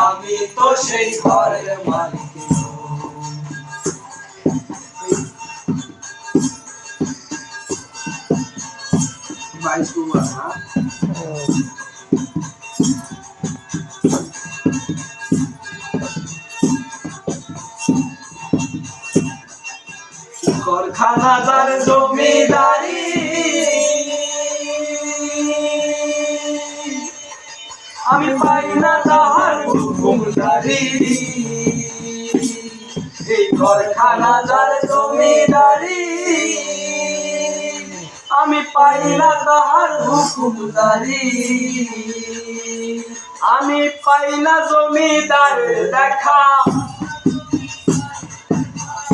আমি তো সেই ঘরের মালিক। ঘরখানা যার জমিদারি, আমি পাই না তাহার হুকুমদারি। এই ঘরখানা যার জমিদারি, আমি পাই না তাহার হুকুমদারি। আমি পাই না জমিদারের দেখা,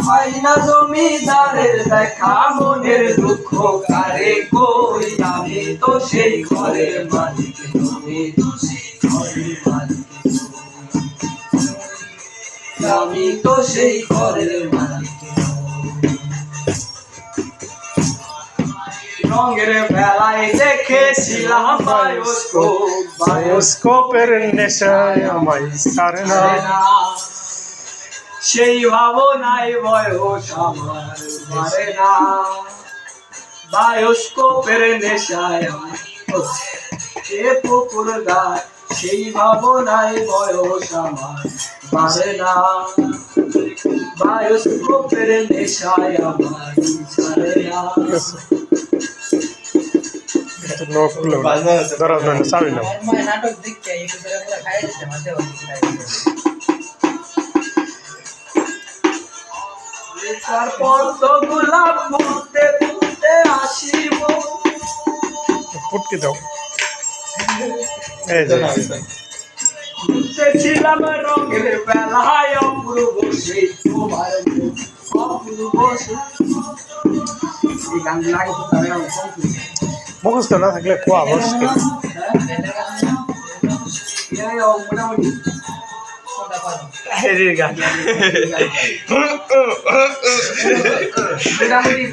পাই না জমিদারের দেখা, মনের দুঃখ কারে কই। আমি তো সেই ঘরের মালিক, তুমি তো সেই ঘরের মালিক। আমি তো সেই ঘরের মালিক। রঙের বেলায় দেখেছিলাম বায়োস্কোপ, বায়োস্কোপের নেশায় আমায় ছাড়ে না। সেই ভাবনায় বয়স আমার পারে না। বায়োস্কোপের নেশায় এ পুকুর গায়, সেই ভাবনায় বয়স আমার পারে না। বায়োস্কোপের নেশায় আমার ছাড়ে না। তারপর তো গোলাপ ফুলতে ফুলতে আসিব, ফুটকে দাও। ঘুরতেছিলাম রঙের বেলায় অপূর্ব সেই তোমার মুখ, অপূর্ব এই গানগুলো আগে তো আমি মুখস্থ না থাকলে কোয়া মুশকিল। মোটামুটি